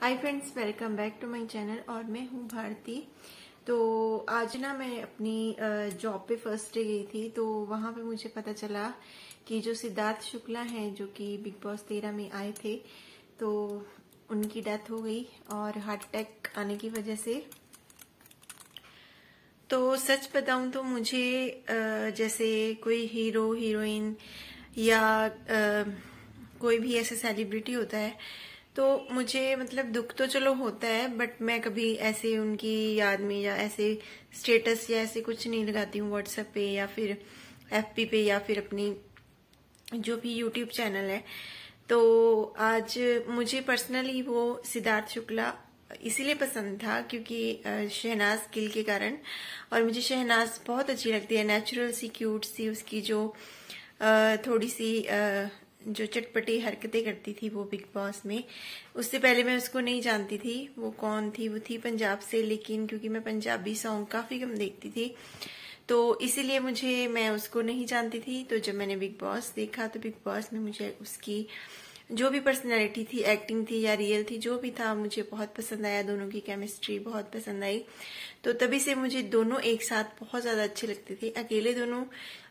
Hi friends, welcome back to my channel. और मैं हूँ भारती। तो आज ना मैं अपनी जॉब पे फर्स्ट डे गई थी। तो वहां पे मुझे पता चला कि जो सिद्धार्थ शुक्ला हैं, जो कि बिग बॉस 13 में आए थे, तो उनकी डेथ हो गई और हार्ट अटैक आने की वजह से। तो सच बताऊं तो मुझे जैसे कोई हीरो हीरोइन या कोई भी ऐसा सेलिब्रिटी होता है तो मुझे मतलब दुख तो चलो होता है, बट मैं कभी ऐसे उनकी याद में या ऐसे स्टेटस या ऐसे कुछ नहीं लगाती हूँ व्हाट्सएप पे या फिर एफपी पे या फिर अपनी जो भी यूट्यूब चैनल है। तो आज मुझे पर्सनली वो सिद्धार्थ शुक्ला इसीलिए पसंद था क्योंकि शहनाज गिल के कारण। और मुझे शहनाज बहुत अच्छी लगती है, नेचुरल सी, क्यूट सी, उसकी जो थोड़ी सी जो चटपटी हरकतें करती थी वो बिग बॉस में। उससे पहले मैं उसको नहीं जानती थी वो कौन थी। वो थी पंजाब से, लेकिन क्योंकि मैं पंजाबी सॉन्ग काफी कम देखती थी तो इसीलिए मैं उसको नहीं जानती थी। तो जब मैंने बिग बॉस देखा तो बिग बॉस में मुझे उसकी जो भी पर्सनैलिटी थी, एक्टिंग थी या रियल थी, जो भी था, मुझे बहुत पसंद आया। दोनों की केमिस्ट्री बहुत पसंद आई। तो तभी से मुझे दोनों एक साथ बहुत ज्यादा अच्छे लगते थे। अकेले दोनों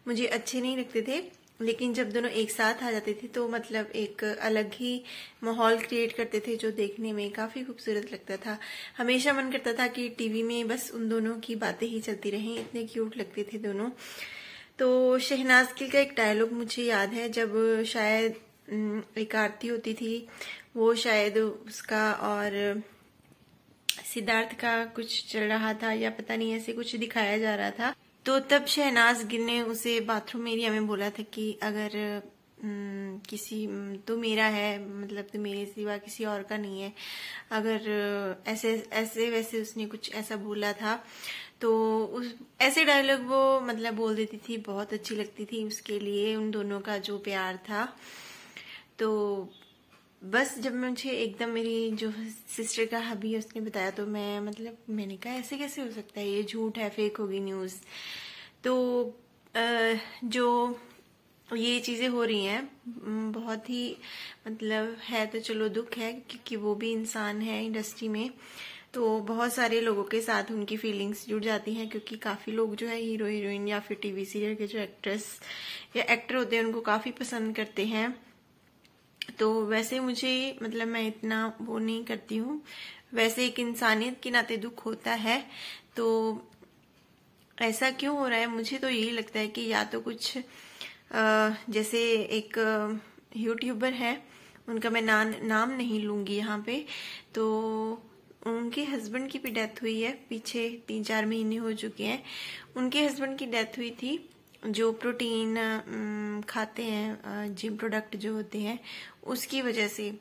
मुझे अच्छे नहीं लगते थे, लेकिन जब दोनों एक साथ आ जाते थे तो मतलब एक अलग ही माहौल क्रिएट करते थे जो देखने में काफी खूबसूरत लगता था। हमेशा मन करता था कि टीवी में बस उन दोनों की बातें ही चलती रहें, इतने क्यूट लगते थे दोनों। तो शहनाज गिल का एक डायलॉग मुझे याद है, जब शायद एक आरती होती थी, वो शायद उसका और सिद्धार्थ का कुछ चल रहा था या पता नहीं, ऐसे कुछ दिखाया जा रहा था। तो तब शहनाज गिल ने उसे बाथरूम एरिया में बोला था कि अगर किसी तो मेरा है, मतलब तो मेरे सिवा किसी और का नहीं है। अगर ऐसे ऐसे वैसे उसने कुछ ऐसा बोला था। तो उस ऐसे डायलॉग वो मतलब बोल देती थी, बहुत अच्छी लगती थी उसके लिए, उन दोनों का जो प्यार था। तो बस जब मुझे एकदम मेरी जो सिस्टर का हबी है उसने बताया तो मैंने कहा ऐसे कैसे हो सकता है, ये झूठ है, फेक होगी न्यूज। तो जो ये चीजें हो रही हैं बहुत ही मतलब है, तो चलो दुख है क्योंकि वो भी इंसान है इंडस्ट्री में। तो बहुत सारे लोगों के साथ उनकी फीलिंग्स जुड़ जाती हैं, क्योंकि काफी लोग जो है हीरो हीरोइन या फिर टीवी सीरियल के जो एक्ट्रेस या एक्टर होते हैं उनको काफी पसंद करते हैं। तो वैसे मुझे मतलब मैं इतना वो नहीं करती हूँ, वैसे एक इंसानियत के नाते दुख होता है। तो ऐसा क्यों हो रहा है, मुझे तो यही लगता है कि या तो कुछ जैसे एक यूट्यूबर है, उनका मैं नाम नहीं लूंगी यहाँ पे। तो उनके हस्बैंड की भी डेथ हुई है, पीछे 3-4 महीने हो चुके हैं। उनके हस्बैंड की डेथ हुई थी जो प्रोटीन खाते हैं, जिम प्रोडक्ट जो होते हैं, उसकी वजह से।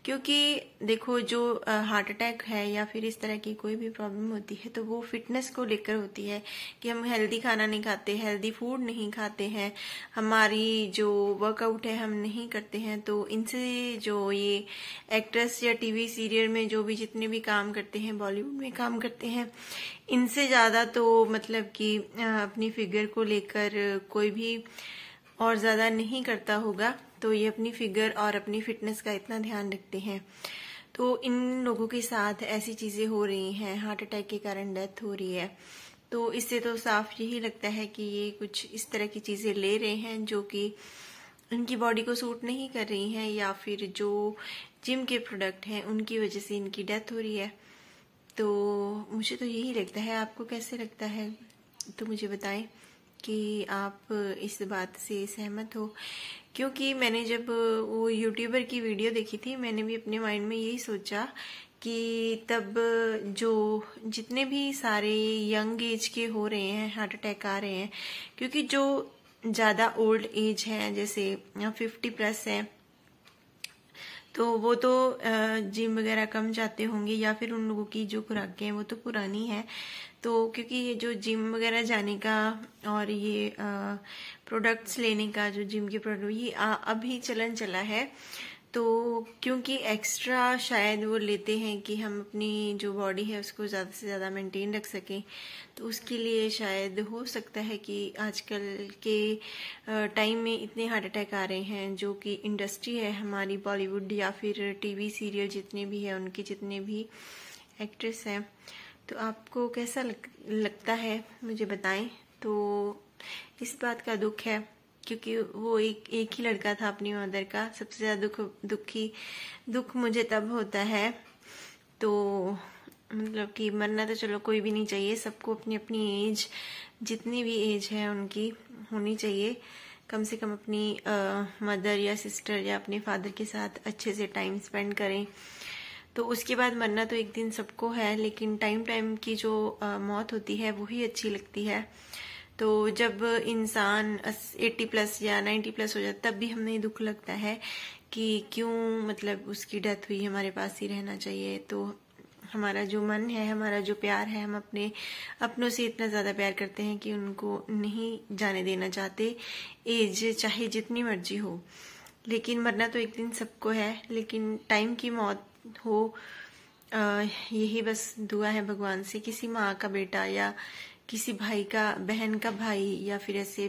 क्योंकि देखो जो हार्ट अटैक है या फिर इस तरह की कोई भी प्रॉब्लम होती है तो वो फिटनेस को लेकर होती है कि हम हेल्दी खाना नहीं खाते, हेल्दी फूड नहीं खाते हैं, हमारी जो वर्कआउट है हम नहीं करते हैं। तो इनसे जो ये एक्ट्रेस या टीवी सीरियल में जो भी जितने भी काम करते हैं, बॉलीवुड में काम करते हैं, इनसे ज्यादा तो मतलब कि अपनी फिगर को लेकर कोई भी और ज्यादा नहीं करता होगा। तो ये अपनी फिगर और अपनी फिटनेस का इतना ध्यान रखते हैं। तो इन लोगों के साथ ऐसी चीजें हो रही हैं, हार्ट अटैक के कारण डेथ हो रही है। तो इससे तो साफ यही लगता है कि ये कुछ इस तरह की चीजें ले रहे हैं जो कि इनकी बॉडी को सूट नहीं कर रही हैं, या फिर जो जिम के प्रोडक्ट हैं उनकी वजह से इनकी डेथ हो रही है। तो मुझे तो यही लगता है, आपको कैसे लगता है तो मुझे बताएं कि आप इस बात से सहमत हो। क्योंकि मैंने जब वो यूट्यूबर की वीडियो देखी थी, मैंने भी अपने माइंड में यही सोचा कि तब जो जितने भी सारे यंग एज के हो रहे हैं, हार्ट अटैक आ रहे हैं, क्योंकि जो ज्यादा ओल्ड एज है, जैसे 50+ है, तो वो तो जिम वगैरह कम जाते होंगे, या फिर उन लोगों की जो खुराकें हैं वो तो पुरानी है। तो क्योंकि ये जो जिम वगैरह जाने का और ये प्रोडक्ट्स लेने का, जो जिम के प्रोडक्ट, ये अभी चलन चला है। तो क्योंकि एक्स्ट्रा शायद वो लेते हैं कि हम अपनी जो बॉडी है उसको ज़्यादा से ज़्यादा मेंटेन रख सकें, तो उसके लिए शायद हो सकता है कि आजकल के टाइम में इतने हार्ट अटैक आ रहे हैं। जो कि इंडस्ट्री है हमारी बॉलीवुड या फिर टीवी सीरियल जितने भी हैं, उनके जितने भी एक्ट्रेस हैं, तो आपको कैसा लगता है मुझे बताएं। तो इस बात का दुख है क्योंकि वो एक ही लड़का था अपनी मदर का। सबसे ज़्यादा दुख मुझे तब होता है, तो मतलब कि मरना तो चलो कोई भी नहीं चाहिए, सबको अपनी अपनी एज, जितनी भी एज है उनकी होनी चाहिए, कम से कम अपनी मदर या सिस्टर या अपने फादर के साथ अच्छे से टाइम स्पेंड करें। तो उसके बाद मरना तो एक दिन सबको है, लेकिन टाइम की जो मौत होती है वही अच्छी लगती है। तो जब इंसान 80+ या 90+ हो जाता तब भी हमें दुख लगता है कि क्यों मतलब उसकी डेथ हुई, हमारे पास ही रहना चाहिए। तो हमारा जो मन है, हमारा जो प्यार है, हम अपने अपनों से इतना ज़्यादा प्यार करते हैं कि उनको नहीं जाने देना चाहते, एज चाहे जितनी मर्जी हो। लेकिन मरना तो एक दिन सबको है, लेकिन टाइम की मौत हो, यही बस दुआ है भगवान से। किसी माँ का बेटा या किसी भाई का, बहन का भाई, या फिर ऐसे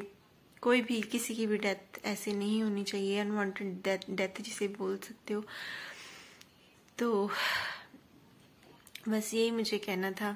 कोई भी किसी की भी डेथ ऐसे नहीं होनी चाहिए, अनवांटेड डेथ जिसे बोल सकते हो। तो बस यही मुझे कहना था।